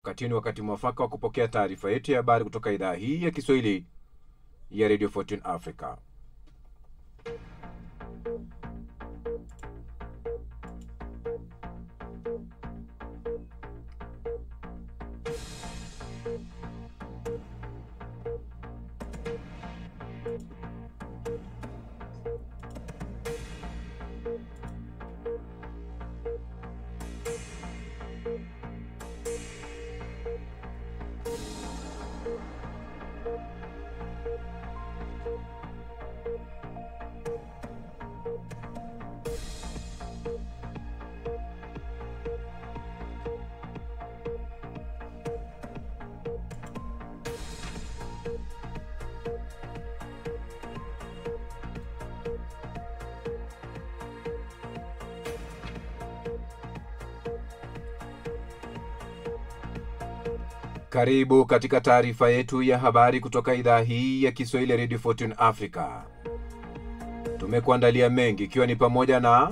Wakati ni wakati mwafaka wa kupokea taarifa yetu ya habari kutoka idhaa hii ya Kiswahili ya Radio 14 Africa. Karibu katika taarifa yetu ya habari kutoka idhaa hii ya Kiswahili ya Radio 14 Africa. Tumekuandalia mengi ikiwa ni pamoja na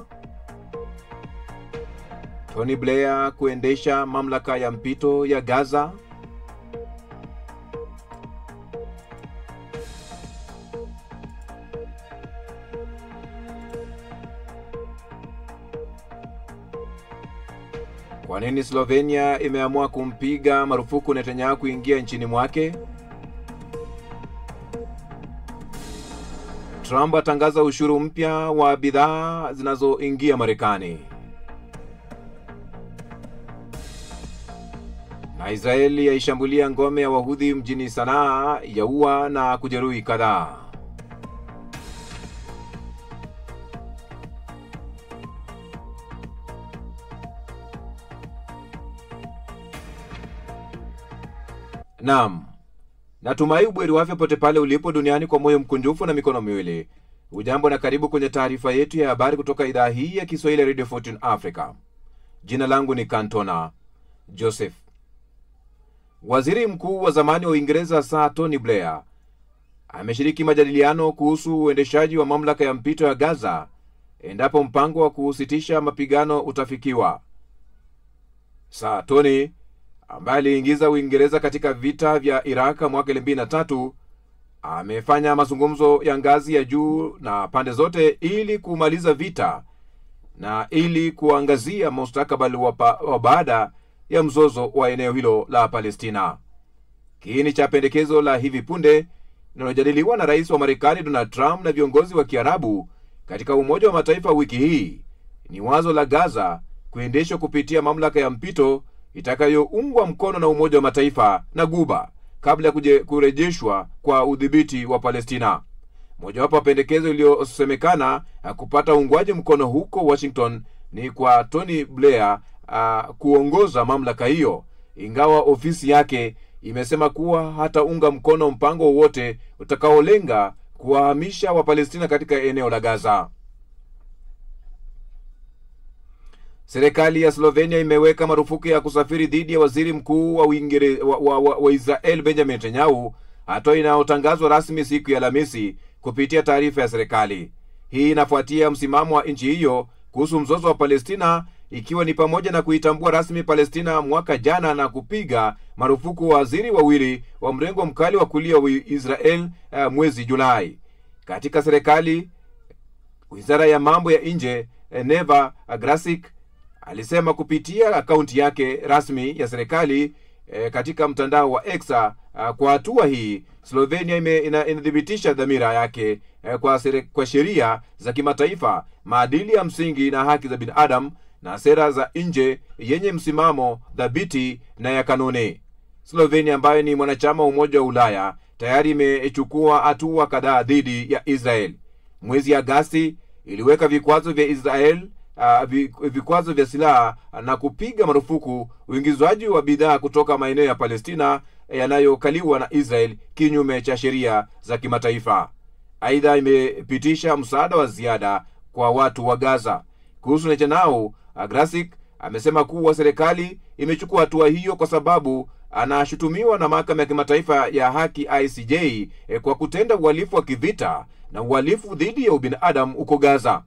Tony Blair kuendesha mamlaka ya mpito ya Gaza, kwa nini Slovenia imeamua kumpiga marufuku Netanyahu kuingia nchini mwake, Trump atangaza ushuru mpya wa bidhaa zinazoingia Marekani, na Israeli yaishambulia ngome ya Wahudhi mjini Sanaa, yaua na kujeruhi kadhaa. Naam, natumai ubweri wafya pote pale ulipo duniani kwa moyo mkunjufu na mikono miwili. Ujambo na karibu kwenye taarifa yetu ya habari kutoka idhaa hii ya Kiswahili Radio 14 Africa. Jina langu ni Kantona Joseph. Waziri mkuu wa zamani wa Uingereza Sir Tony Blair ameshiriki majadiliano kuhusu uendeshaji wa mamlaka ya mpito ya Gaza endapo mpango wa kusitisha mapigano utafikiwa. Sir Tony ambaye aliingiza Uingereza katika vita vya Iraq mwaka 2003 amefanya mazungumzo ya ngazi ya juu na pande zote ili kumaliza vita na ili kuangazia mustakabali wa baada ya mzozo wa eneo hilo la Palestina. Kiini cha pendekezo la hivi punde linalojadiliwa na rais wa Marekani Donald Trump na viongozi wa Kiarabu katika Umoja wa Mataifa wiki hii ni wazo la Gaza kuendeshwa kupitia mamlaka ya mpito itakayoungwa mkono na Umoja wa Mataifa na Guba kabla ya kurejeshwa kwa udhibiti wa Palestina. Mojawapo wa pendekezo iliyosemekana kupata uungwaji mkono huko Washington ni kwa Tony Blair kuongoza mamlaka hiyo, ingawa ofisi yake imesema kuwa hataunga mkono mpango wowote utakaolenga kuwahamisha Wapalestina katika eneo la Gaza. Serikali ya Slovenia imeweka marufuku ya kusafiri dhidi ya waziri mkuu wa Israel Benjamin Netanyahu, hatua inayotangazwa rasmi siku ya Alhamisi kupitia taarifa ya serikali. Hii inafuatia msimamo wa nchi hiyo kuhusu mzozo wa Palestina, ikiwa ni pamoja na kuitambua rasmi Palestina mwaka jana na kupiga marufuku waziri wawili wa mrengo mkali wa kulia wa Israel mwezi Julai. Katika serikali, Wizara ya mambo ya nje Neva Grasik alisema kupitia akaunti yake rasmi ya serikali katika mtandao wa X, kwa hatua hii Slovenia inadhibitisha dhamira yake kwa sheria za kimataifa, maadili ya msingi na haki za binadamu na sera za nje yenye msimamo dhabiti na ya kanuni. Slovenia ambayo ni mwanachama wa Umoja wa Ulaya tayari imechukua hatua kadhaa dhidi ya Israel. Mwezi Agosti iliweka vikwazo vya Israel, vikwazo vya silaha na kupiga marufuku uingizwaji wa bidhaa kutoka maeneo ya Palestina yanayokaliwa na Israel kinyume cha sheria za kimataifa. Aidha, imepitisha msaada wa ziada kwa watu wa Gaza. Kuhusu Netanyahu, Grasik amesema kuwa serikali imechukua hatua hiyo kwa sababu anashutumiwa na mahakama ya kimataifa ya haki ICJ kwa kutenda uhalifu wa kivita na uhalifu dhidi ya ubinadamu huko Gaza.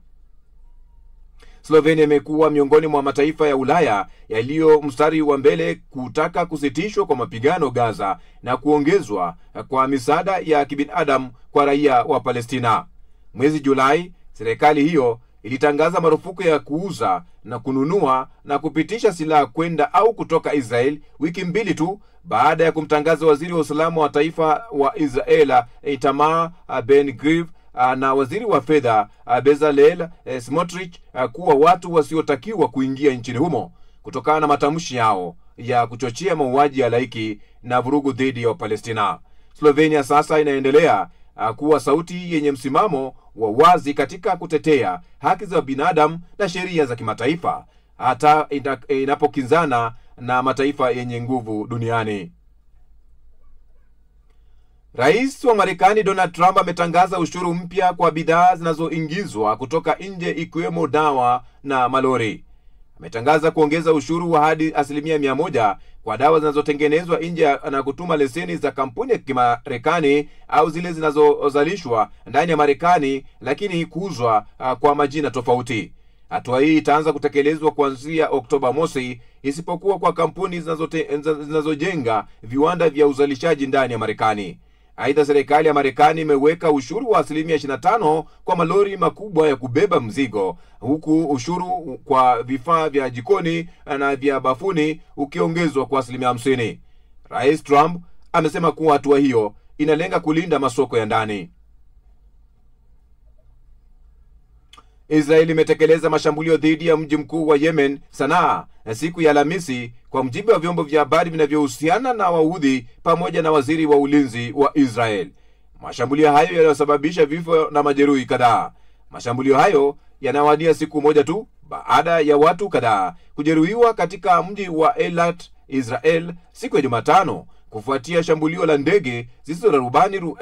Slovenia imekuwa miongoni mwa mataifa ya Ulaya yaliyo mstari wa mbele kutaka kusitishwa kwa mapigano Gaza na kuongezwa kwa misaada ya kibinadamu kwa raia wa Palestina. Mwezi Julai, serikali hiyo ilitangaza marufuku ya kuuza na kununua na kupitisha silaha kwenda au kutoka Israel, wiki mbili tu baada ya kumtangaza waziri wa usalama wa taifa wa Israel Itamar Ben-Gvir na waziri wa fedha Bezalel Smotrich kuwa watu wasiotakiwa kuingia nchini humo kutokana na matamshi yao ya kuchochea mauaji ya halaiki na vurugu dhidi ya Palestina. Slovenia sasa inaendelea kuwa sauti yenye msimamo wa wazi katika kutetea haki za binadamu na sheria za kimataifa, hata inapokinzana na mataifa yenye nguvu duniani. Rais wa Marekani Donald Trump ametangaza ushuru mpya kwa bidhaa zinazoingizwa kutoka nje ikiwemo dawa na malori. Ametangaza kuongeza ushuru wa hadi 100% kwa dawa zinazotengenezwa nje na kutuma leseni za kampuni ya Kimarekani au zile zinazozalishwa ndani ya Marekani lakini kuuzwa kwa majina tofauti. Hatua hii itaanza kutekelezwa kuanzia Oktoba mosi, isipokuwa kwa kampuni zinazojenga viwanda vya uzalishaji ndani ya Marekani. Aidha, serikali ya Marekani imeweka ushuru wa 25% kwa malori makubwa ya kubeba mzigo, huku ushuru kwa vifaa vya jikoni na vya bafuni ukiongezwa kwa 50%. Rais Trump amesema kuwa hatua hiyo inalenga kulinda masoko ya ndani. Israeli imetekeleza mashambulio dhidi ya mji mkuu wa Yemen, Sanaa, siku ya Alhamisi, kwa mujibu wa vyombo vya habari vinavyohusiana na Wahudhi pamoja na waziri wa ulinzi wa Israel. Mashambulio hayo yanayosababisha vifo na majeruhi kadhaa. Mashambulio hayo yanawadia siku moja tu baada ya watu kadhaa kujeruhiwa katika mji wa Eilat, Israel, siku ya Jumatano kufuatia shambulio la ndege zisizo na rubani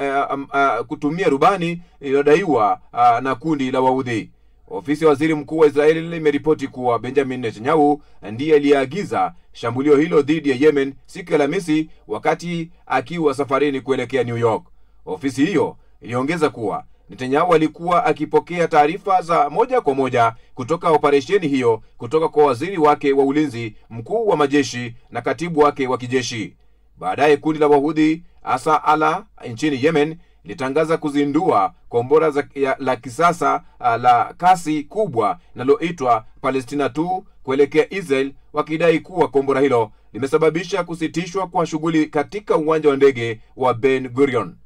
kutumia rubani iliyodaiwa na kundi la Wahudhi. Ofisi ya waziri mkuu wa Israeli imeripoti kuwa Benjamin Netanyahu ndiye aliyeagiza shambulio hilo dhidi ya Yemen siku ya Alhamisi wakati akiwa safarini kuelekea New York. Ofisi hiyo iliongeza kuwa Netanyahu alikuwa akipokea taarifa za moja kwa moja kutoka operesheni hiyo kutoka kwa waziri wake wa ulinzi, mkuu wa majeshi na katibu wake wa kijeshi. Baadaye kundi la Wahudhi Asa Allah nchini Yemen ilitangaza kuzindua kombora la kisasa la kasi kubwa linaloitwa Palestina 2 kuelekea Israel, wakidai kuwa kombora hilo limesababisha kusitishwa kwa shughuli katika uwanja wa ndege wa Ben Gurion.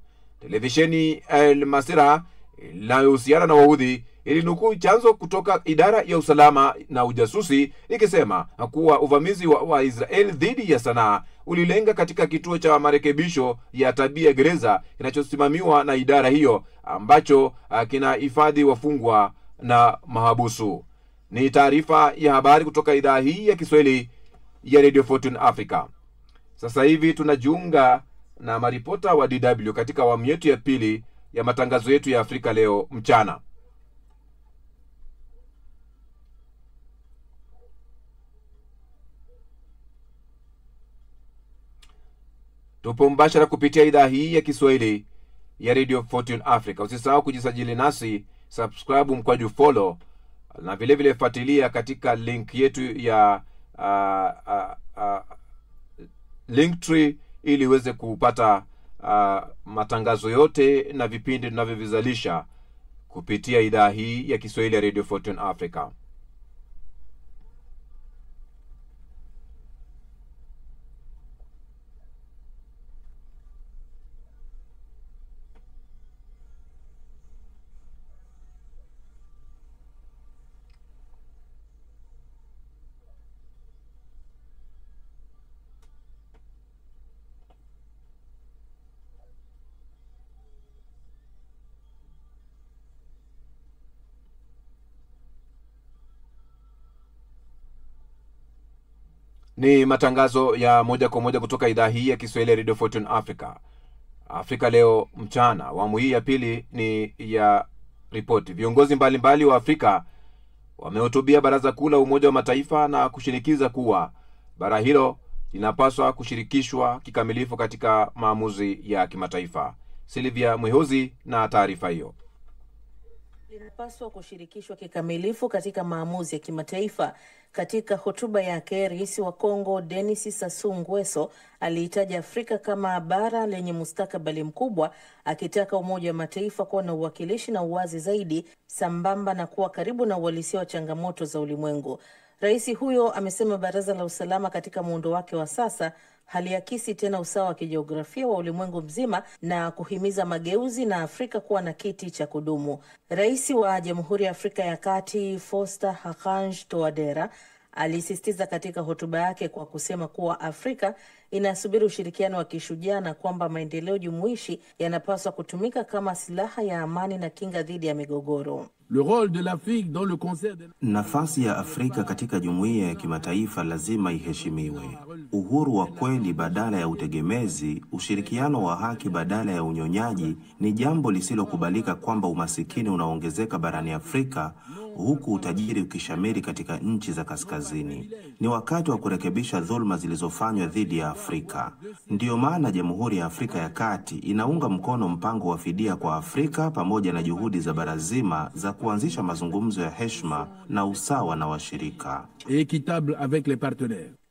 Televisheni El Masira inayohusiana na Wahudhi ilinukuu chanzo kutoka idara ya usalama na ujasusi ikisema kuwa uvamizi wa Israel dhidi ya Sanaa ulilenga katika kituo cha marekebisho ya tabia gereza kinachosimamiwa na idara hiyo ambacho kinahifadhi wafungwa na mahabusu. Ni taarifa ya habari kutoka idhaa hii ya Kiswahili ya Radio Fortune Africa. Sasa hivi tunajiunga na maripota wa DW katika awamu yetu ya pili ya matangazo yetu ya Afrika leo mchana. Tupo mbashara kupitia idhaa hii ya Kiswahili ya Radio Fortune Africa. Usisahau kujisajili nasi, subscribe mkwaju follow, na vile vile fuatilia katika link yetu ya Linktree ili uweze kupata matangazo yote na vipindi tunavyovizalisha kupitia idhaa hii ya Kiswahili ya Radio Fortune Africa. Ni matangazo ya moja kwa moja kutoka idhaa hii ya Kiswahili ya Radio Fortune Africa. Afrika leo mchana, awamu hii ya pili ni ya ripoti. Viongozi mbalimbali wa Afrika wamehutubia Baraza Kuu la Umoja wa Mataifa na kushinikiza kuwa bara hilo linapaswa kushirikishwa kikamilifu katika maamuzi ya kimataifa. Silvia Mwehozi na taarifa hiyo. linapaswa kushirikishwa kikamilifu katika maamuzi ya kimataifa. Katika hotuba yake, Rais wa Kongo Denis Sassou Nguesso aliitaja Afrika kama bara lenye mustakabali mkubwa, akitaka Umoja wa Mataifa kuwa na uwakilishi na uwazi zaidi, sambamba na kuwa karibu na uhalisia wa changamoto za ulimwengu. Rais huyo amesema Baraza la Usalama katika muundo wake wa sasa haliakisi tena usawa wa kijiografia wa ulimwengu mzima na kuhimiza mageuzi na Afrika kuwa na kiti cha kudumu. Rais wa Jamhuri ya Afrika ya Kati Faustin Archange Touadera alisisitiza katika hotuba yake kwa kusema kuwa Afrika inasubiri ushirikiano wa kishujaa na kwamba maendeleo jumuishi yanapaswa kutumika kama silaha ya amani na kinga dhidi ya migogoro. Nafasi ya Afrika katika jumuiya ya kimataifa lazima iheshimiwe. Uhuru wa kweli badala ya utegemezi, ushirikiano wa haki badala ya unyonyaji ni jambo lisilokubalika kwamba umasikini unaongezeka barani Afrika huku utajiri ukishamiri katika nchi za kaskazini. Ni wakati wa kurekebisha dhulma zilizofanywa dhidi ya Afrika. Ndiyo maana Jamhuri ya Afrika ya Kati inaunga mkono mpango wa fidia kwa Afrika pamoja na juhudi za bara zima za kuanzisha mazungumzo ya heshima na usawa na washirika.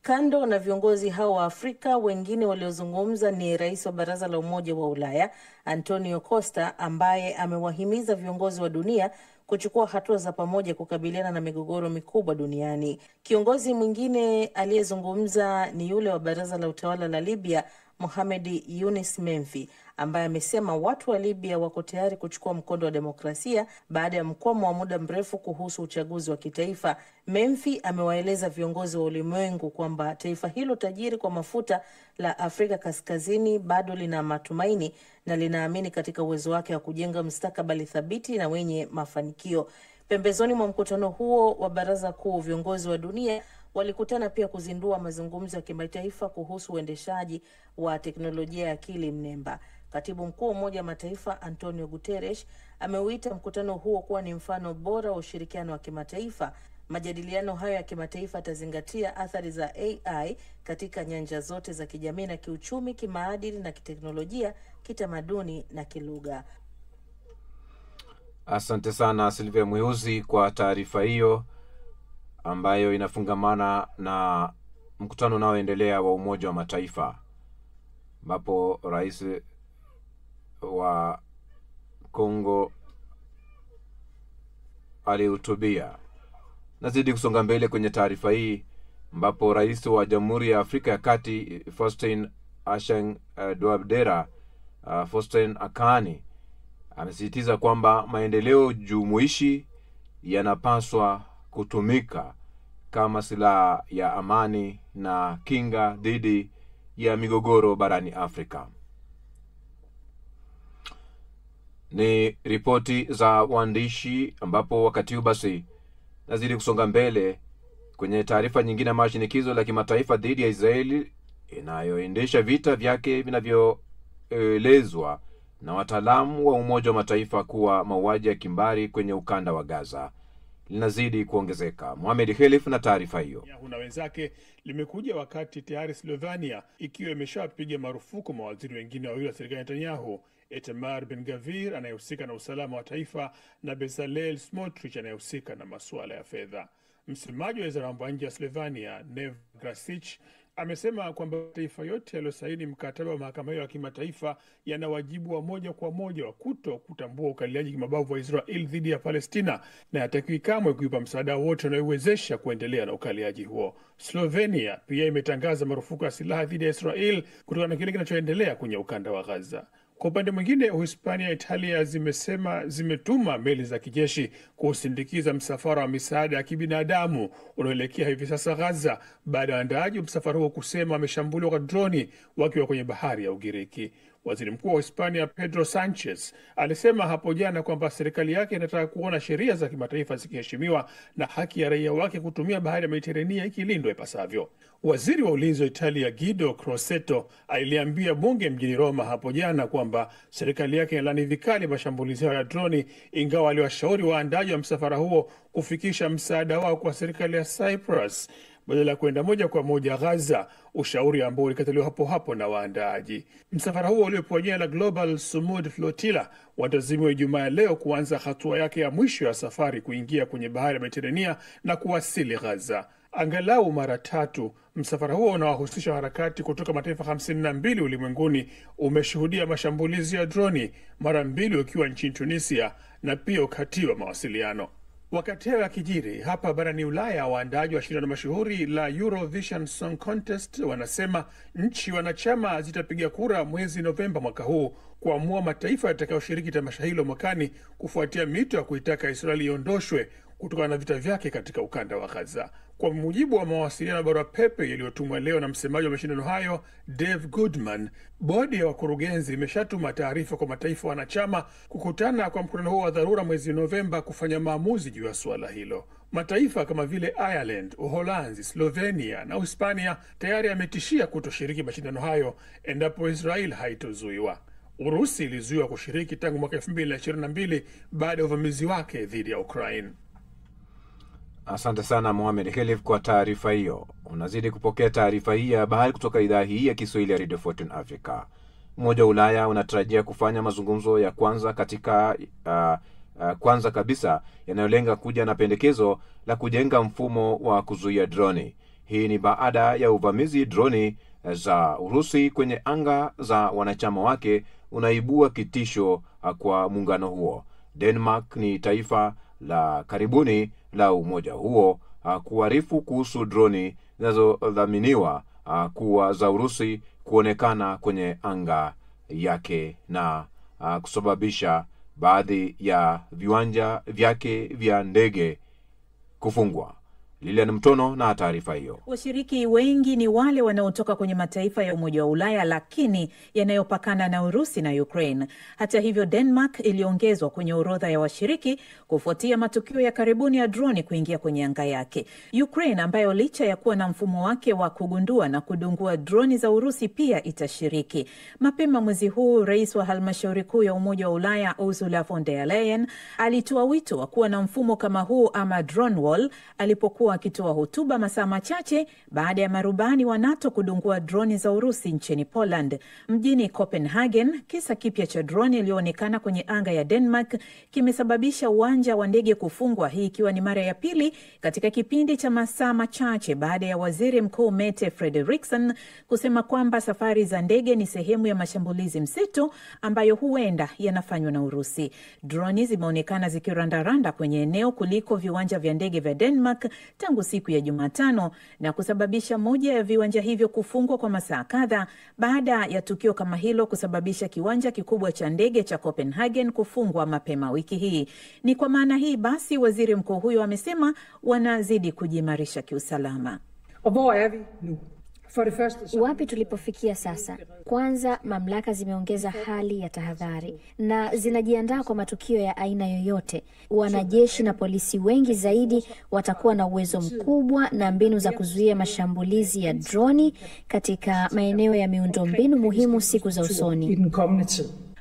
Kando na viongozi hao wa Afrika, wengine waliozungumza ni Rais wa Baraza la Umoja wa Ulaya Antonio Costa, ambaye amewahimiza viongozi wa dunia kuchukua hatua za pamoja kukabiliana na migogoro mikubwa duniani. Kiongozi mwingine aliyezungumza ni yule wa Baraza la Utawala la Libya Mohamed Younis Menfi, ambaye amesema watu wa Libya wako tayari kuchukua mkondo wa demokrasia baada ya mkwamo wa muda mrefu kuhusu uchaguzi wa kitaifa. Menfi amewaeleza viongozi wa ulimwengu kwamba taifa hilo tajiri kwa mafuta la Afrika Kaskazini bado lina matumaini na linaamini katika uwezo wake wa kujenga mustakabali thabiti na wenye mafanikio. Pembezoni mwa mkutano huo wa Baraza Kuu, viongozi wa dunia walikutana pia kuzindua mazungumzo ya kimataifa kuhusu uendeshaji wa teknolojia ya akili mnemba. Katibu Mkuu wa Umoja wa Mataifa Antonio Guterres ameuita mkutano huo kuwa ni mfano bora wa ushirikiano wa kimataifa. Majadiliano hayo ya kimataifa yatazingatia athari za AI katika nyanja zote za kijamii na kiuchumi, kimaadili na kiteknolojia, kitamaduni na kilugha. Asante sana Silvia Mweuzi kwa taarifa hiyo ambayo inafungamana na mkutano unaoendelea wa Umoja wa Mataifa, ambapo rais wa Kongo alihutubia. Nazidi kusonga mbele kwenye taarifa hii, ambapo rais wa Jamhuri ya Afrika ya Kati Faustin Archange Touadera Faustin Akani amesisitiza kwamba maendeleo jumuishi yanapaswa kutumika kama silaha ya amani na kinga dhidi ya migogoro barani Afrika. Ni ripoti za waandishi, ambapo wakati huu basi nazidi kusonga mbele kwenye taarifa nyingine ya shinikizo la kimataifa dhidi ya Israeli inayoendesha vita vyake vinavyoelezwa na wataalamu wa Umoja wa Mataifa kuwa mauaji ya kimbari kwenye ukanda wa Gaza linazidi kuongezeka. Mohamed Khelif na taarifa hiyo. Na wenzake limekuja wakati tayari Slovenia ikiwa imeshapiga marufuku mawaziri wengine wawili wa serikali ya Netanyahu, Itamar Ben-Gvir anayehusika na usalama wa taifa na Bezalel Smotrich anayehusika na masuala ya fedha. Msemaji wa Wizara ya Mambo ya Nje ya Slovenia Nev Krasic amesema kwamba taifa yote yaliyosaini mkataba wa mahakama hiyo ya kimataifa yana wajibu wa moja kwa moja wa kutambua ukaliaji kimabavu wa Israel dhidi ya Palestina na hatakiwi kamwe kuipa msaada wote unaoiwezesha kuendelea na ukaliaji huo. Slovenia pia imetangaza marufuku ya silaha dhidi ya Israel kutokana na kile kinachoendelea kwenye ukanda wa Gaza. Kwa upande mwingine, Uhispania na Italia zimesema zimetuma meli za kijeshi kusindikiza msafara wa misaada ya kibinadamu unaoelekea hivi sasa Gaza, baada ya waandaaji wa msafara huo kusema wameshambuliwa kwa droni wakiwa kwenye bahari ya Ugiriki. Waziri Mkuu wa Hispania Pedro Sanchez alisema hapo jana kwamba serikali yake inataka kuona sheria za kimataifa zikiheshimiwa na haki ya raia wake kutumia bahari ya Mediterania ikilindwa ipasavyo. Waziri wa ulinzi wa Italia Guido Crosetto aliambia bunge mjini Roma hapo jana kwamba serikali yake inalani vikali mashambulizi ya droni, ingawa aliwashauri waandaji wa msafara huo kufikisha msaada wao kwa serikali ya Cyprus. badala ya kwenda moja kwa moja Gaza, ushauri ambao ulikataliwa hapo hapo na waandaaji. Msafara huo uliopewa jina la Global Sumud Flotilla watazimiwa Ijumaa leo kuanza hatua yake ya mwisho ya safari kuingia kwenye bahari ya Mediterania na kuwasili Gaza. Angalau mara 3 msafara huo unawahusisha harakati kutoka mataifa 52 ulimwenguni umeshuhudia mashambulizi ya droni, mara 2 ukiwa nchini Tunisia na pia ukatiwa mawasiliano. Wakati hayo yakijiri, hapa barani Ulaya, waandaaji wa shindano mashuhuri la Eurovision Song Contest wanasema nchi wanachama zitapiga kura mwezi Novemba mwaka huu kuamua mataifa yatakayoshiriki tamasha hilo mwakani, kufuatia mito ya kuitaka Israeli iondoshwe kutokana na vita vyake katika ukanda wa Gaza. Kwa mujibu wa mawasiliano ya barua pepe yaliyotumwa leo na msemaji wa mashindano hayo Dave Goodman, bodi ya wakurugenzi imeshatuma taarifa kwa mataifa wanachama kukutana kwa mkutano huo wa dharura mwezi Novemba kufanya maamuzi juu ya suala hilo. Mataifa kama vile Ireland, Uholanzi, Slovenia na Hispania tayari yametishia kutoshiriki mashindano hayo endapo Israel haitozuiwa. Urusi ilizuiwa kushiriki tangu mwaka 2022 baada ya uvamizi wake dhidi ya Ukraine. Asante sana Mohamed Khelif kwa taarifa hiyo. Unazidi kupokea taarifa hii ya habari kutoka idhaa hii ya Kiswahili ya Radio Fortune Africa. Umoja wa Ulaya unatarajia kufanya mazungumzo ya kwanza katika kwanza kabisa yanayolenga kuja na pendekezo la kujenga mfumo wa kuzuia droni. Hii ni baada ya uvamizi droni za Urusi kwenye anga za wanachama wake unaibua kitisho kwa muungano huo. Denmark ni taifa la karibuni la umoja huo kuarifu kuhusu droni zinazodhaminiwa kuwa za Urusi kuonekana kwenye anga yake na kusababisha baadhi ya viwanja vyake vya ndege kufungwa. Lilian Mtono na taarifa hiyo. Washiriki wengi ni wale wanaotoka kwenye mataifa ya Umoja wa Ulaya lakini yanayopakana na Urusi na Ukraine. Hata hivyo, Denmark iliongezwa kwenye orodha ya washiriki kufuatia matukio ya karibuni ya droni kuingia kwenye anga yake. Ukraine ambayo licha ya kuwa na mfumo wake wa kugundua na kudungua droni za Urusi pia itashiriki. Mapema mwezi huu, rais wa halmashauri kuu ya Umoja wa Ulaya Ursula von der Leyen alitoa wito wa kuwa na mfumo kama huu ama drone wall alipokuwa akitoa hotuba masaa machache baada ya marubani wa NATO kudungua droni za Urusi nchini Poland. Mjini Copenhagen, kisa kipya cha droni iliyoonekana kwenye anga ya Denmark kimesababisha uwanja wa ndege kufungwa, hii ikiwa ni mara ya pili katika kipindi cha masaa machache baada ya waziri mkuu Mette Frederiksen kusema kwamba safari za ndege ni sehemu ya mashambulizi mseto ambayo huenda yanafanywa na Urusi. Droni zimeonekana zikirandaranda kwenye eneo kuliko viwanja vya ndege vya Denmark tangu siku ya Jumatano na kusababisha moja ya viwanja hivyo kufungwa kwa masaa kadhaa baada ya tukio kama hilo kusababisha kiwanja kikubwa cha ndege cha Copenhagen kufungwa mapema wiki hii. Ni kwa maana hii basi waziri mkuu huyo amesema wanazidi kujimarisha kiusalama. Wapi tulipofikia sasa? Kwanza, mamlaka zimeongeza hali ya tahadhari na zinajiandaa kwa matukio ya aina yoyote. Wanajeshi na polisi wengi zaidi watakuwa na uwezo mkubwa na mbinu za kuzuia mashambulizi ya droni katika maeneo ya miundombinu muhimu siku za usoni.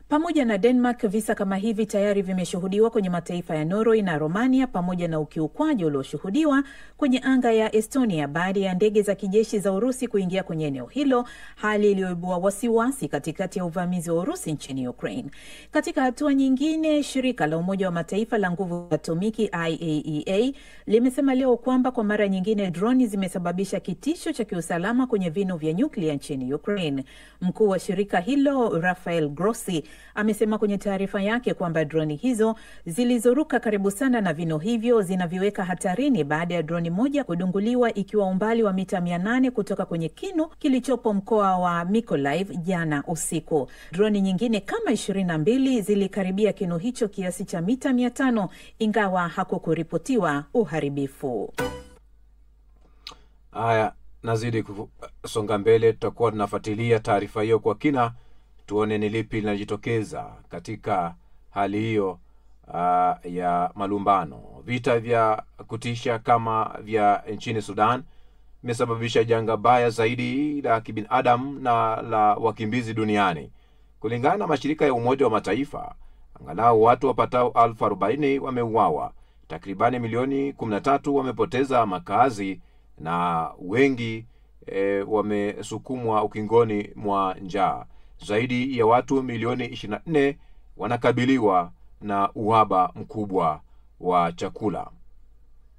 Pamoja na Denmark, visa kama hivi tayari vimeshuhudiwa kwenye mataifa ya Norway na Romania, pamoja na ukiukwaji ulioshuhudiwa kwenye anga ya Estonia baada ya ndege za kijeshi za Urusi kuingia kwenye eneo hilo, hali iliyoibua wasiwasi katikati ya uvamizi wa Urusi nchini Ukraine. Katika hatua nyingine, shirika la Umoja wa Mataifa la nguvu atomiki IAEA limesema leo kwamba kwa mara nyingine droni zimesababisha kitisho cha kiusalama kwenye vinu vya nyuklia nchini Ukraine. Mkuu wa shirika hilo Rafael Grossi amesema kwenye taarifa yake kwamba droni hizo zilizoruka karibu sana na vino hivyo zinaviweka hatarini baada ya droni moja kudunguliwa ikiwa umbali wa mita 800 kutoka kwenye kinu kilichopo mkoa wa Mykolaiv jana usiku. Droni nyingine kama 22 zilikaribia kinu hicho kiasi cha mita 500 ingawa hakukuripotiwa uharibifu. Haya, nazidi kusonga mbele, tutakuwa tunafuatilia taarifa hiyo kwa kina, tuone ni lipi linajitokeza katika hali hiyo ya malumbano. Vita vya kutisha kama vya nchini Sudan imesababisha janga baya zaidi la kibinadamu na la wakimbizi duniani. Kulingana na mashirika ya Umoja wa Mataifa, angalau watu wapatao 40,000 wameuawa, takribani milioni 13 wamepoteza makazi na wengi wamesukumwa ukingoni mwa njaa. Zaidi ya watu milioni 24 wanakabiliwa na uhaba mkubwa wa chakula.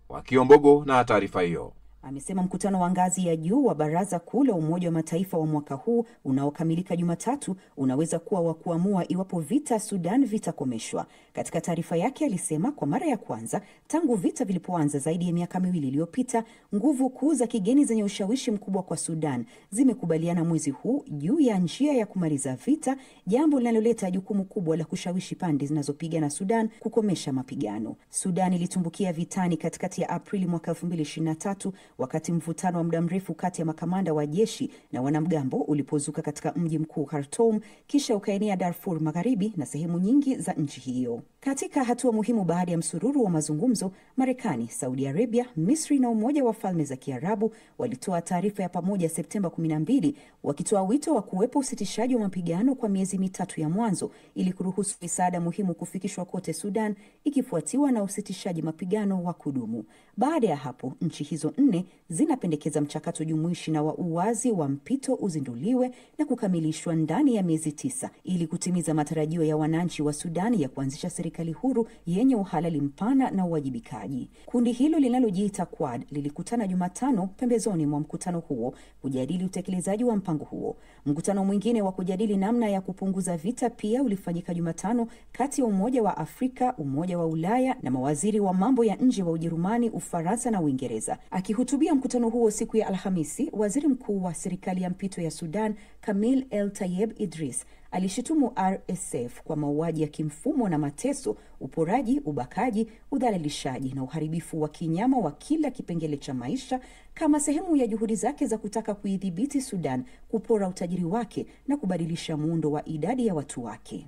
Wakiombogo na taarifa hiyo. Amesema mkutano wa ngazi ya juu wa Baraza Kuu la Umoja wa Mataifa wa mwaka huu unaokamilika Jumatatu unaweza kuwa wa kuamua iwapo vita Sudan vitakomeshwa. Katika taarifa yake alisema kwa mara ya kwanza tangu vita vilipoanza zaidi ya miaka 2 iliyopita, nguvu kuu za kigeni zenye ushawishi mkubwa kwa Sudan zimekubaliana mwezi huu juu ya njia ya kumaliza vita, jambo linaloleta jukumu kubwa la kushawishi pande zinazopigana Sudan kukomesha mapigano. Sudan ilitumbukia vitani katikati ya Aprili mwaka 2023 wakati mvutano wa muda mrefu kati ya makamanda wa jeshi na wanamgambo ulipozuka katika mji mkuu Khartoum, kisha ukaenea Darfur Magharibi na sehemu nyingi za nchi hiyo. Katika hatua muhimu baada ya msururu wa mazungumzo, Marekani, Saudi Arabia, Misri na Umoja wa Falme za Kiarabu walitoa taarifa ya pamoja Septemba 12 wakitoa wito wa kuwepo usitishaji wa mapigano kwa miezi 3 ya mwanzo ili kuruhusu misaada muhimu kufikishwa kote Sudan, ikifuatiwa na usitishaji mapigano wa kudumu. Baada ya hapo, nchi hizo 4 zinapendekeza mchakato jumuishi na wa uwazi wa mpito uzinduliwe na kukamilishwa ndani ya miezi 9 ili kutimiza matarajio ya wananchi wa Sudan ya kuanzisha serikali huru yenye uhalali mpana na uwajibikaji. Kundi hilo linalojiita Quad lilikutana Jumatano pembezoni mwa mkutano huo kujadili utekelezaji wa mpango huo. Mkutano mwingine wa kujadili namna ya kupunguza vita pia ulifanyika Jumatano kati ya Umoja wa Afrika, Umoja wa Ulaya na mawaziri wa mambo ya nje wa Ujerumani, Ufaransa na Uingereza. Akihutubia mkutano huo siku ya Alhamisi, waziri mkuu wa serikali ya mpito ya Sudan, Kamil El Tayeb Idris, alishutumu RSF kwa mauaji ya kimfumo na mateso, uporaji, ubakaji, udhalilishaji na uharibifu wa kinyama wa kila kipengele cha maisha kama sehemu ya juhudi zake za kutaka kuidhibiti Sudan, kupora utajiri wake na kubadilisha muundo wa idadi ya watu wake.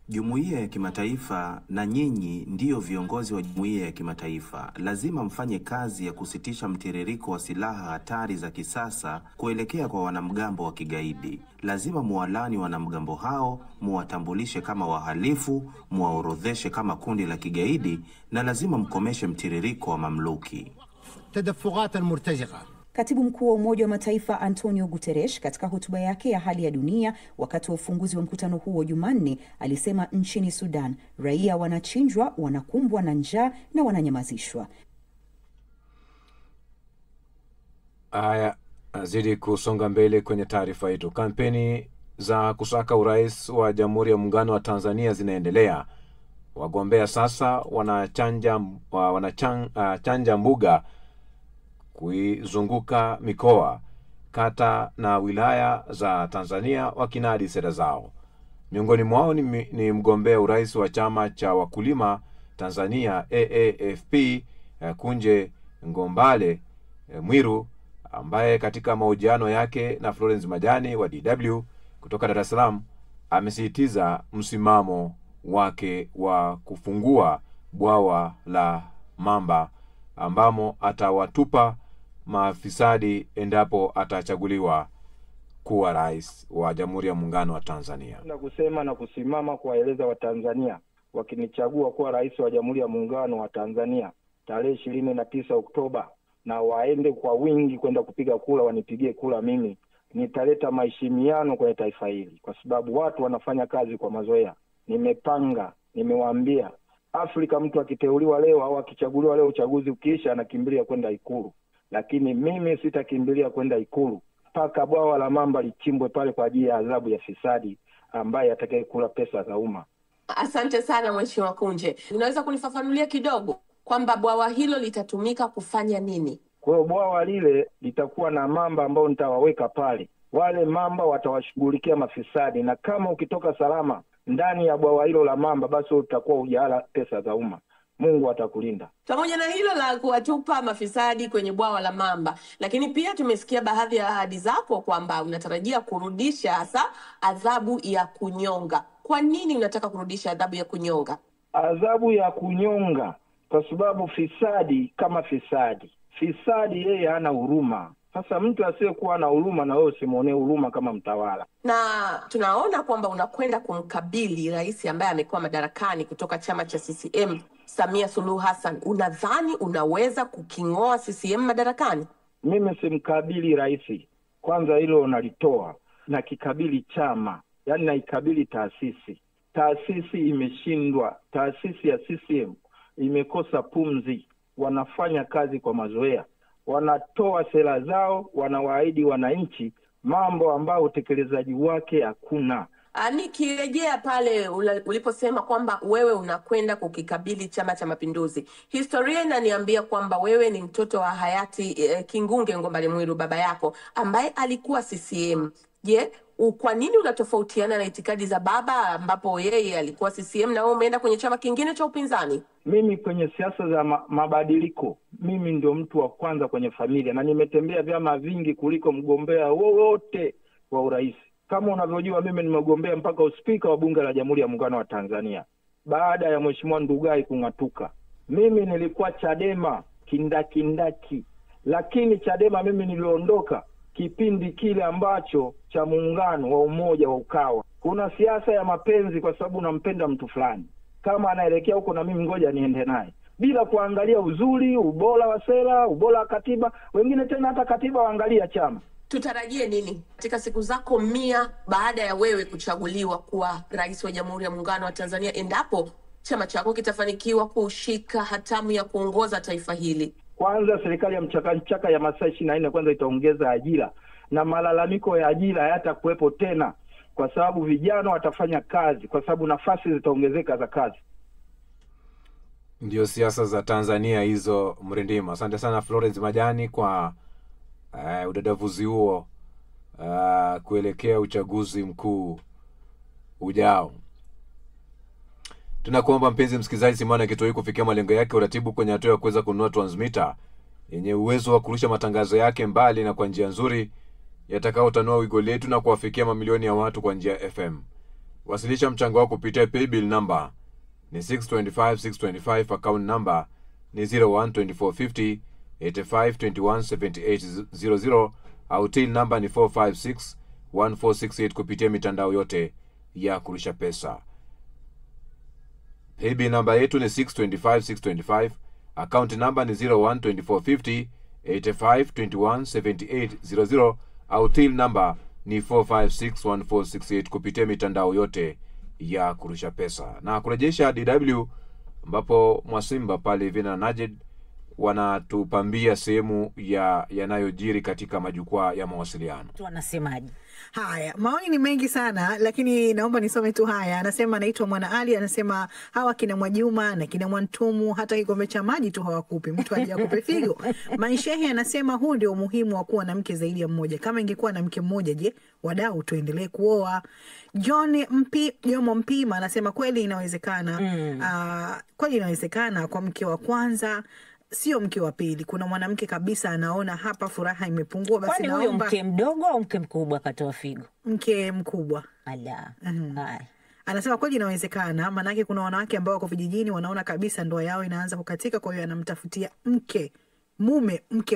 Jumuiya ya kimataifa na nyinyi ndiyo viongozi wa jumuiya ya kimataifa, lazima mfanye kazi ya kusitisha mtiririko wa silaha hatari za kisasa kuelekea kwa wanamgambo wa kigaidi. Lazima muwalani wanamgambo hao, muwatambulishe kama wahalifu, muwaorodheshe kama kundi la kigaidi, na lazima mkomeshe mtiririko wa mamluki. Katibu mkuu wa Umoja wa Mataifa Antonio Guterres katika hotuba yake ya hali ya dunia wakati wa ufunguzi wa mkutano huo Jumanne alisema nchini Sudan raia wanachinjwa, wanakumbwa na njaa na wananyamazishwa. Haya, zidi kusonga mbele kwenye taarifa yetu. Kampeni za kusaka urais wa Jamhuri ya Muungano wa Tanzania zinaendelea. Wagombea sasa wanachanja mbuga kuizunguka mikoa, kata na wilaya za Tanzania wakinadi sera zao. Miongoni mwao ni mgombea urais wa chama cha wakulima Tanzania AAFP Kunje Ngombale Mwiru, ambaye katika mahojiano yake na Florence Majani wa DW kutoka Dar es Salaam amesisitiza msimamo wake wa kufungua bwawa la Mamba ambamo atawatupa mafisadi endapo atachaguliwa kuwa rais wa Jamhuri ya Muungano wa Tanzania. Na kusema na kusimama kuwaeleza Watanzania wakinichagua kuwa rais wa Jamhuri ya Muungano wa Tanzania tarehe 29 Oktoba, na waende kwa wingi kwenda kupiga kura, wanipigie kura mimi, nitaleta maheshimiano kwenye taifa hili, kwa sababu watu wanafanya kazi kwa mazoea. Nimepanga, nimewaambia Afrika, mtu akiteuliwa leo au akichaguliwa leo, uchaguzi ukiisha anakimbilia kwenda Ikulu, lakini mimi sitakimbilia kwenda Ikulu mpaka bwawa la Mamba lichimbwe pale kwa ajili ya adhabu ya fisadi ambaye atakayekula pesa za umma. Asante sana Mheshimiwa Kunje. Unaweza kunifafanulia kidogo kwamba bwawa hilo litatumika kufanya nini? Kwa hiyo bwawa lile litakuwa na mamba ambao nitawaweka pale. Wale mamba watawashughulikia mafisadi, na kama ukitoka salama ndani ya bwawa hilo la Mamba, basi utakuwa hujala pesa za umma. Mungu atakulinda. Pamoja na hilo la kuwatupa mafisadi kwenye bwawa la Mamba, lakini pia tumesikia baadhi ya ahadi zako kwamba unatarajia kurudisha hasa adhabu ya kunyonga. Kwa nini unataka kurudisha adhabu ya kunyonga? Adhabu ya kunyonga kwa sababu fisadi kama fisadi yeye hana huruma. Sasa mtu asiyekuwa na huruma, na wewe usimuonee huruma kama mtawala. Na tunaona kwamba unakwenda kumkabili rais ambaye amekuwa madarakani kutoka chama cha CCM, Samia Suluhu Hassan. Unadhani unaweza kuking'oa CCM madarakani? Mimi simkabili rais. Kwanza hilo nalitoa, na kikabili chama, yaani naikabili taasisi. Taasisi imeshindwa. Taasisi ya CCM imekosa pumzi. Wanafanya kazi kwa mazoea, wanatoa sera zao, wanawaahidi wananchi mambo ambayo utekelezaji wake hakuna. Nikirejea pale uliposema kwamba wewe unakwenda kukikabili Chama cha Mapinduzi, historia inaniambia kwamba wewe ni mtoto wa hayati Kingunge Ngombale Mwiru, baba yako ambaye alikuwa CCM. Je, kwa nini unatofautiana na itikadi za baba ambapo yeye alikuwa CCM na wewe umeenda kwenye chama kingine cha upinzani? Mimi kwenye siasa za mabadiliko, mimi ndio mtu wa kwanza kwenye familia, na nimetembea vyama vingi kuliko mgombea wowote wa urais. Kama unavyojua, mimi nimegombea mpaka uspika wa bunge la Jamhuri ya Muungano wa Tanzania baada ya Mheshimiwa Ndugai kung'atuka. Mimi nilikuwa Chadema kindakindaki, lakini Chadema mimi niliondoka kipindi kile ambacho cha muungano wa umoja wa Ukawa. Kuna siasa ya mapenzi, kwa sababu unampenda mtu fulani, kama anaelekea huko na mimi ngoja niende naye, bila kuangalia uzuri, ubora wa sera, ubora wa katiba. Wengine tena hata katiba waangalia chama. Tutarajie nini katika siku zako 100 baada ya wewe kuchaguliwa kuwa rais wa Jamhuri ya Muungano wa Tanzania, endapo chama chako kitafanikiwa kushika hatamu ya kuongoza taifa hili? Kwanza, serikali ya mchaka ya masaa 24 kwanza itaongeza ajira, na malalamiko ya ajira hayatakuwepo tena, kwa sababu vijana watafanya kazi, kwa sababu nafasi zitaongezeka za kazi. Ndio siasa za Tanzania hizo, Mrindima. Asante sana Florence Majani kwa udadavuzi huo kuelekea uchaguzi mkuu ujao. Tunakuomba mpenzi msikilizaji, Simama Kituo kufikia malengo yake, uratibu kwenye hatua ya kuweza kununua transmitter yenye uwezo wa kurusha matangazo yake mbali na kwa njia nzuri yatakayotanua wigo letu na kuwafikia mamilioni ya watu kwa njia ya FM. Wasilisha mchango wako kupitia paybill number ni 625625, account number ni 012450 85217800, au till number ni 4561468 kupitia mitandao yote ya kurusha pesa. Paybill number yetu ni 625625, account number ni 012450 85217800, au till number ni 4561468 kupitia mitandao yote ya kurusha pesa. Na kurejesha DW ambapo Mwasimba pale Vina Najed wanatupambia sehemu ya yanayojiri katika majukwaa ya mawasiliano. Wanasemaje? Haya, maoni ni mengi sana, lakini naomba nisome tu haya. Anasema anaitwa Mwana Ali, anasema hawa kina Mwajuma na kina Mwantumu hata kikombe cha maji tu hawakupi, mtu aje akupe figo. Maishehe anasema huu ndio umuhimu wa kuwa na mke zaidi ya mmoja. Kama ingekuwa na mke mmoja, je, wadau tuendelee kuoa? Jomo Mpima anasema kweli inawezekana. Kweli inawezekana kwa mke wa kwanza, sio mke wa pili. Kuna mwanamke kabisa anaona hapa furaha imepungua, basi naomba. Kwani huyo mke mdogo au mke mkubwa katoa figo? Mke mkubwa. Ala. Anasema kweli inawezekana, manake kuna wanawake ambao wako vijijini wanaona kabisa ndoa yao inaanza kukatika, kwa hiyo anamtafutia mke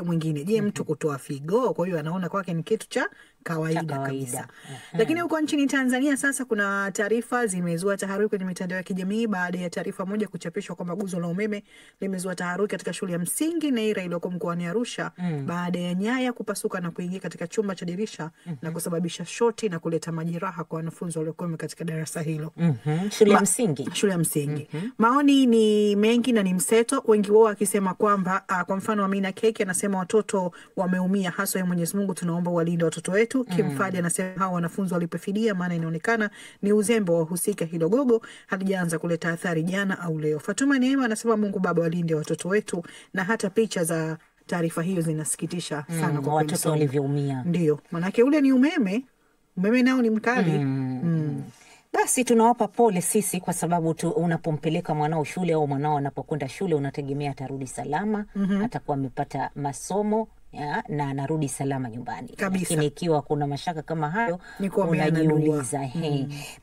mwingine. Je, mtu kutoa figo? Kwa hiyo anaona kwake ni kitu cha kawaida kabisa. Lakini huko nchini Tanzania sasa kuna taarifa zimezua taharuki kwenye mitandao ya kijamii baada ya taarifa moja kuchapishwa kwamba guzo la umeme limezua taharuki katika shule ya msingi Neira iliyoko mkoani Arusha baada ya nyaya kupasuka na kuingia katika chumba cha dirisha na kusababisha shoti na kuleta majeraha kwa wanafunzi waliokuwa katika darasa hilo. Shule ya msingi. Maoni ni mengi na ni mseto, wengi wao wakisema kwamba kwa mfano Amina Keke anasema watoto wameumia, hasa ya Mwenyezi Mungu tunaomba walinde watoto wetu. Kimfadi anasema hao wanafunzi walipofidia, maana inaonekana ni uzembe wa husika, hilo gogo halijaanza kuleta athari jana au leo. Fatuma Neema anasema Mungu Baba walinde watoto wetu, na hata picha za taarifa hiyo zinasikitisha sana kwa watoto walivyoumia. Ndio, manake ule ni umeme nao ni mkali. Basi tunawapa pole sisi, kwa sababu unapompeleka mwanao shule au mwanao anapokwenda shule unategemea atarudi salama, atakuwa amepata masomo na anarudi salama nyumbani Kabisa. Lakini ikiwa kuna mashaka kama hayo Ni kuombeana unajiuliza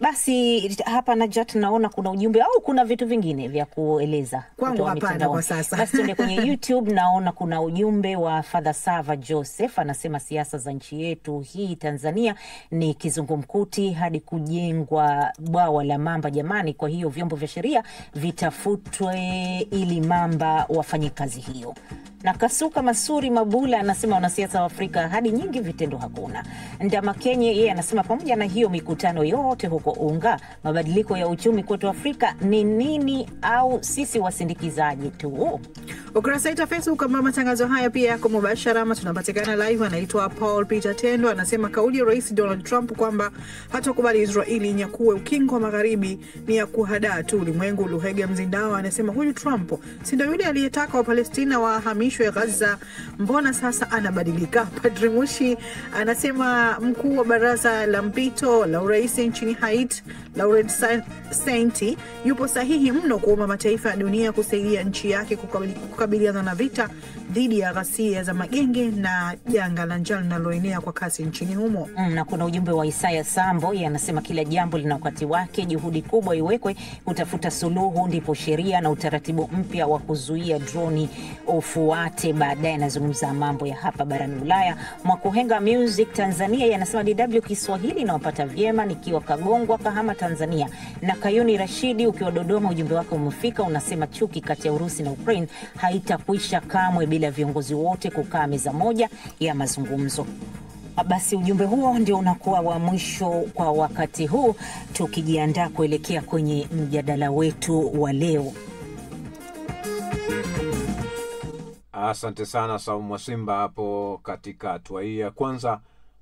basi hapa Najat naona kuna ujumbe au kuna vitu vingine vya kueleza Kwangu kutoka hapana mitandaoni? kwa sasa. Basi tuende kwenye YouTube. Naona kuna ujumbe wa Father Sava Joseph, anasema siasa za nchi yetu hii Tanzania ni kizungumkuti hadi kujengwa bwawa la mamba jamani. Kwa hiyo vyombo vya sheria vitafutwe ili mamba wafanye kazi hiyo. Na Kasuka Masuri Mabula anasema wanasiasa wa Afrika hadi nyingi vitendo hakuna. Ndama Kenye yeye anasema pamoja na hiyo mikutano yote huko unga, mabadiliko ya uchumi kwetu Afrika ni nini, au sisi wasindikizaji tu? Ukurasa wetu wa Facebook ambao matangazo haya pia yako mubashara ama tunapatikana live. Anaitwa Paul Peter Tendo, anasema kauli ya Rais Donald Trump kwamba hatakubali Israeli inyakue ukingo wa magharibi ni ya kuhadaa tu ulimwengu. Luhega Mzindawa anasema huyu Trump si ndio yule aliyetaka Wapalestina wahamishwe Gaza, mbona sasa anabadilika? Padri Mushi anasema mkuu wa baraza la mpito la urais nchini Haiti Laurent Sainti yupo sahihi mno kuomba mataifa ya dunia kusaidia nchi yake kukabiliana na vita dhidi ya ghasia za magenge na janga la njaa linaloenea kwa kasi nchini humo. Na kuna ujumbe wa Isaya Sambo, yeye anasema kila jambo lina wakati wake, juhudi kubwa iwekwe kutafuta suluhu, ndipo sheria na utaratibu mpya wa kuzuia droni ufuate. Baadaye anazungumza mambo ya hapa barani Ulaya. Mwakuhenga Music Tanzania, yeye anasema DW Kiswahili nawapata vyema nikiwa Kagongwa Kahama Tanzania. Na Kayuni Rashidi ukiwa Dodoma, ujumbe wako umefika, unasema chuki kati ya Urusi na Ukraine haitakuisha kamwe bila viongozi wote kukaa meza moja ya mazungumzo. Basi ujumbe huo ndio unakuwa wa mwisho kwa wakati huu, tukijiandaa kuelekea kwenye mjadala wetu wa leo. Asante sana Saumu Mwasimba hapo katika hatua hii ya kwanza.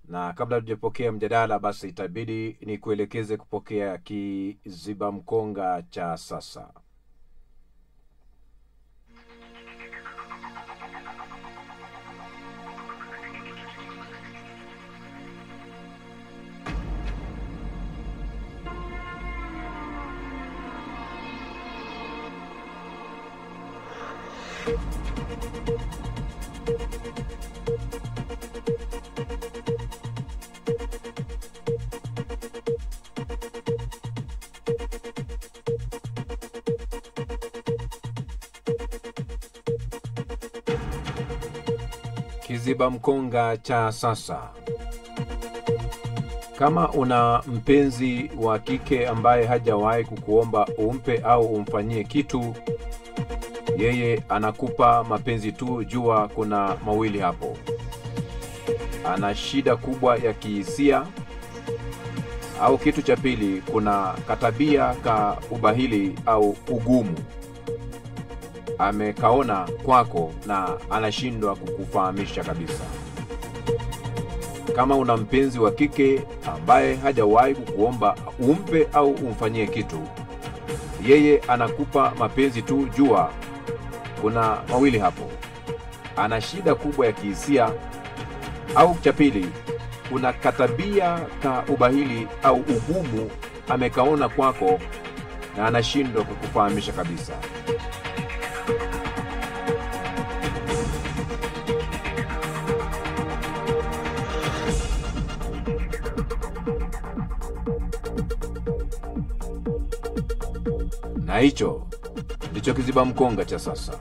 Na kabla tujapokea mjadala, basi itabidi ni kuelekeze kupokea kiziba mkonga cha sasa. Kiziba mkonga cha sasa. Kama una mpenzi wa kike ambaye hajawahi kukuomba umpe au umfanyie kitu, yeye anakupa mapenzi tu, jua kuna mawili hapo. Ana shida kubwa ya kihisia, au kitu cha pili, kuna katabia ka ubahili au ugumu amekaona kwako na anashindwa kukufahamisha kabisa. Kama una mpenzi wa kike ambaye hajawahi kukuomba umpe au umfanyie kitu, yeye anakupa mapenzi tu, jua kuna mawili hapo. Ana shida kubwa ya kihisia, au cha pili, kuna katabia ka ubahili au ugumu amekaona kwako na anashindwa kukufahamisha kabisa. Na hicho ndicho kiziba mkonga cha sasa.